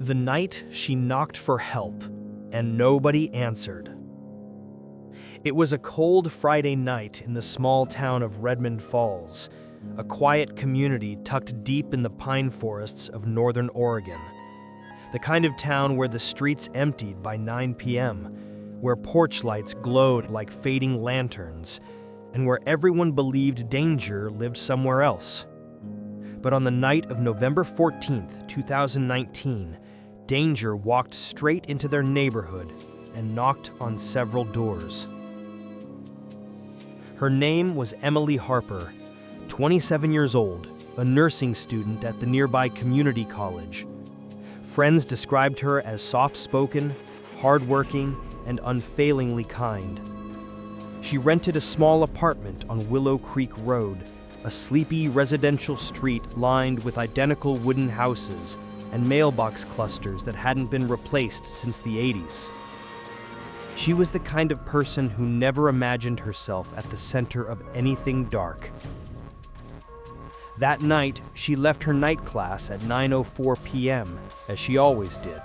The night she knocked for help, and nobody answered. It was a cold Friday night in the small town of Redmond Falls, a quiet community tucked deep in the pine forests of northern Oregon. The kind of town where the streets emptied by 9 p.m., where porch lights glowed like fading lanterns, and where everyone believed danger lived somewhere else. But on the night of November 14th, 2019, danger walked straight into their neighborhood and knocked on several doors. Her name was Emily Harper, 27 years old, a nursing student at the nearby community college. Friends described her as soft-spoken, hardworking, and unfailingly kind. She rented a small apartment on Willow Creek Road, a sleepy residential street lined with identical wooden houses and mailbox clusters that hadn't been replaced since the 80s. She was the kind of person who never imagined herself at the center of anything dark. That night, she left her night class at 9:04 p.m., as she always did.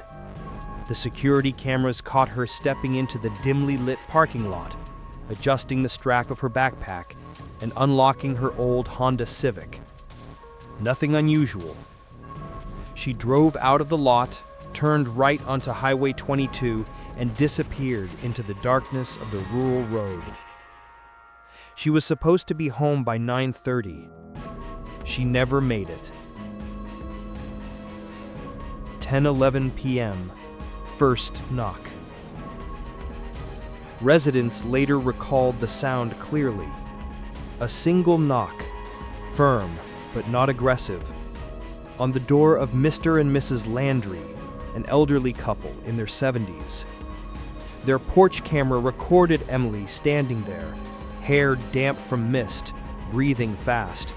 The security cameras caught her stepping into the dimly lit parking lot, adjusting the strap of her backpack, and unlocking her old Honda Civic. Nothing unusual. She drove out of the lot, turned right onto Highway 22, and disappeared into the darkness of the rural road. She was supposed to be home by 9:30. She never made it. 10:11 p.m. First knock. Residents later recalled the sound clearly. A single knock, firm but not aggressive, on the door of Mr. and Mrs. Landry, an elderly couple in their 70s. Their porch camera recorded Emily standing there, hair damp from mist, breathing fast,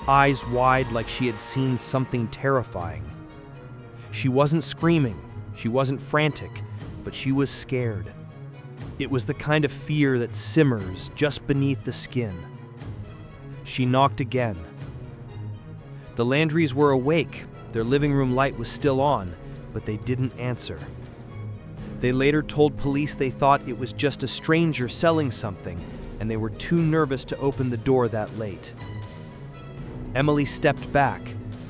eyes wide like she had seen something terrifying. She wasn't screaming, she wasn't frantic, but she was scared. It was the kind of fear that simmers just beneath the skin. She knocked again. The Landrys were awake, their living room light was still on, but they didn't answer. They later told police they thought it was just a stranger selling something, and they were too nervous to open the door that late. Emily stepped back,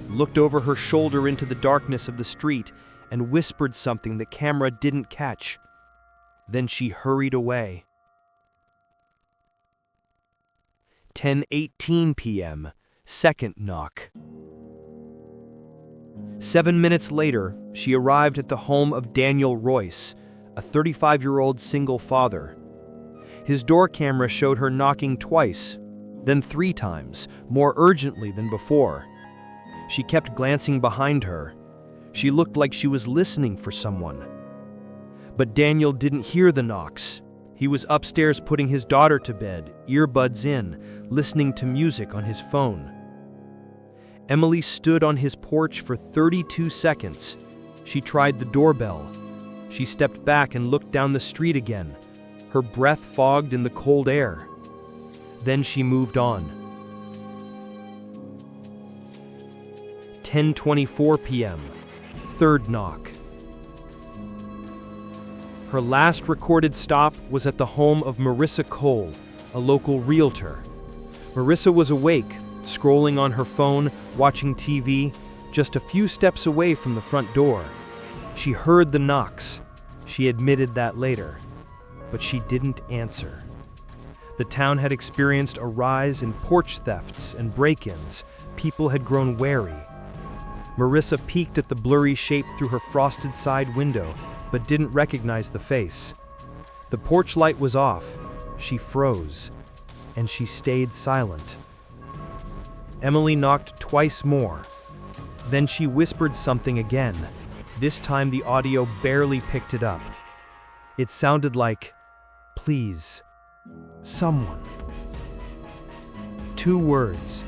looked over her shoulder into the darkness of the street, and whispered something the camera didn't catch. Then she hurried away. 10:18 p.m., second knock. 7 minutes later, she arrived at the home of Daniel Royce, a 35-year-old single father. His door camera showed her knocking twice, then 3 times, more urgently than before. She kept glancing behind her. She looked like she was listening for someone. But Daniel didn't hear the knocks. He was upstairs putting his daughter to bed, earbuds in, listening to music on his phone. Emily stood on his porch for 32 seconds. She tried the doorbell. She stepped back and looked down the street again, her breath fogged in the cold air. Then she moved on. 10:24 p.m., third knock. Her last recorded stop was at the home of Marissa Cole, a local realtor. Marissa was awake, scrolling on her phone, watching TV, just a few steps away from the front door. She heard the knocks. She admitted that later, but she didn't answer. The town had experienced a rise in porch thefts and break-ins. People had grown wary. Marissa peeked at the blurry shape through her frosted side window, but didn't recognize the face. The porch light was off. She froze, and she stayed silent. Emily knocked twice more. Then she whispered something again. This time the audio barely picked it up. It sounded like, "Please, someone." 2 words.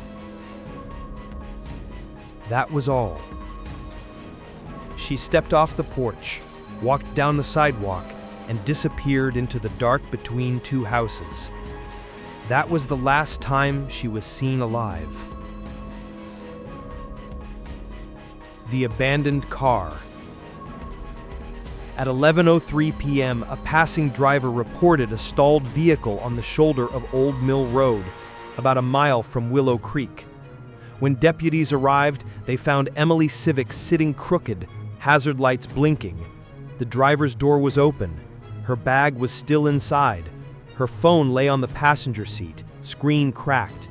That was all. She stepped off the porch, walked down the sidewalk, and disappeared into the dark between 2 houses. That was the last time she was seen alive. The abandoned car. At 11:03 p.m., a passing driver reported a stalled vehicle on the shoulder of Old Mill Road, about a mile from Willow Creek. When deputies arrived, they found Emily Civic sitting crooked, hazard lights blinking. The driver's door was open. Her bag was still inside. Her phone lay on the passenger seat, screen cracked.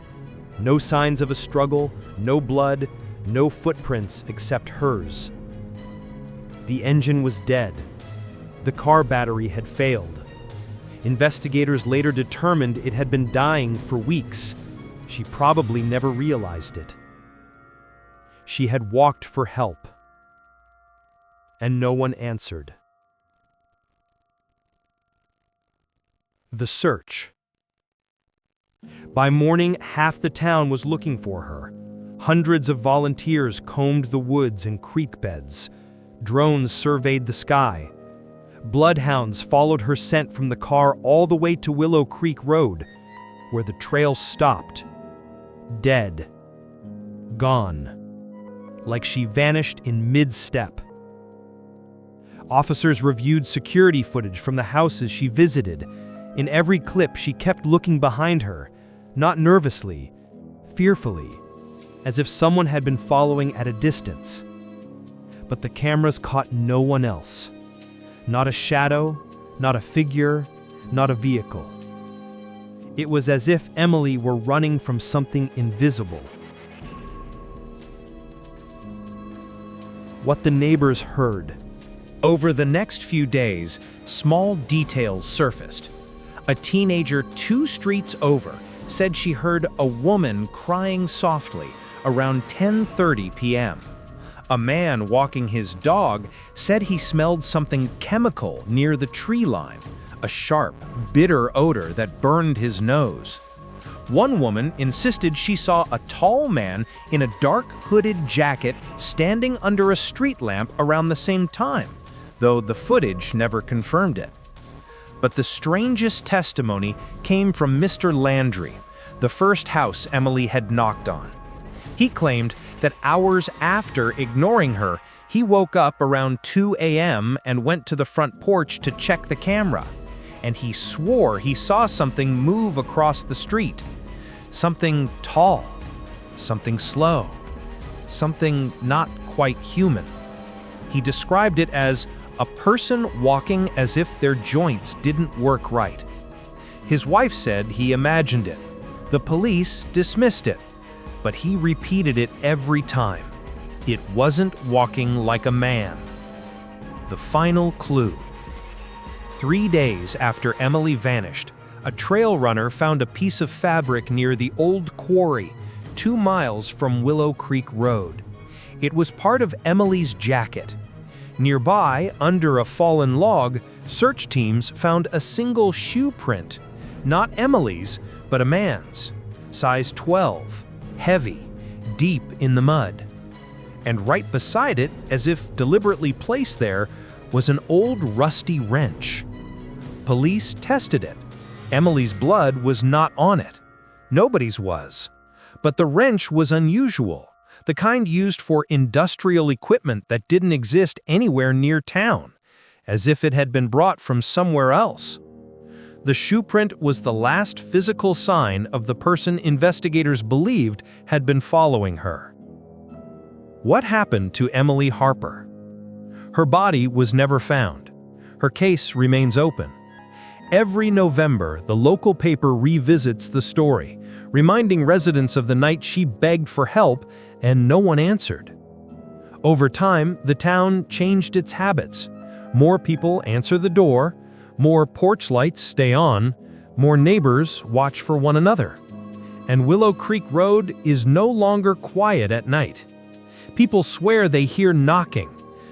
No signs of a struggle, no blood, no footprints except hers. The engine was dead. The car battery had failed. Investigators later determined it had been dying for weeks. She probably never realized it. She had walked for help, and no one answered. The search. By morning, half the town was looking for her. Hundreds of volunteers combed the woods and creek beds. Drones surveyed the sky. Bloodhounds followed her scent from the car all the way to Willow Creek Road, where the trail stopped. Dead. Gone. Like she vanished in mid-step. Officers reviewed security footage from the houses she visited. In every clip, she kept looking behind her, not nervously, fearfully, as if someone had been following at a distance. But the cameras caught no one else. Not a shadow, not a figure, not a vehicle. It was as if Emily were running from something invisible. What the neighbors heard. Over the next few days, small details surfaced. A teenager 2 streets over said she heard a woman crying softly around 10:30 p.m. A man walking his dog said he smelled something chemical near the tree line, a sharp, bitter odor that burned his nose. One woman insisted she saw a tall man in a dark hooded jacket standing under a street lamp around the same time, though the footage never confirmed it. But the strangest testimony came from Mr. Landry, the first house Emily had knocked on. He claimed that hours after ignoring her, he woke up around 2 a.m. and went to the front porch to check the camera, and he swore he saw something move across the street. Something tall, something slow, something not quite human. He described it as a person walking as if their joints didn't work right. His wife said he imagined it. The police dismissed it, but he repeated it every time. It wasn't walking like a man. The final clue. 3 days after Emily vanished, a trail runner found a piece of fabric near the old quarry, 2 miles from Willow Creek Road. It was part of Emily's jacket. Nearby, under a fallen log, search teams found a single shoe print, not Emily's, but a man's, size 12, heavy, deep in the mud. And right beside it, as if deliberately placed there, was an old rusty wrench. Police tested it. Emily's blood was not on it. Nobody's was. But the wrench was unusual, the kind used for industrial equipment that didn't exist anywhere near town, as if it had been brought from somewhere else. The shoe print was the last physical sign of the person investigators believed had been following her. What happened to Emily Harper? Her body was never found. Her case remains open. Every November, the local paper revisits the story, reminding residents of the night she begged for help and no one answered. Over time, the town changed its habits. More people answer the door, more porch lights stay on, more neighbors watch for one another. And Willow Creek Road is no longer quiet at night. People swear they hear knocking,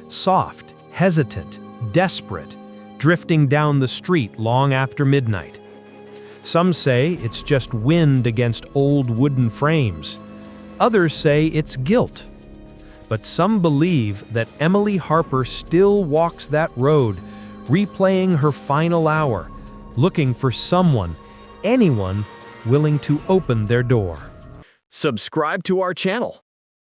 soft, hesitant, desperate, drifting down the street long after midnight. Some say it's just wind against old wooden frames. Others say it's guilt. But some believe that Emily Harper still walks that road, replaying her final hour, looking for someone, anyone, willing to open their door. Subscribe to our channel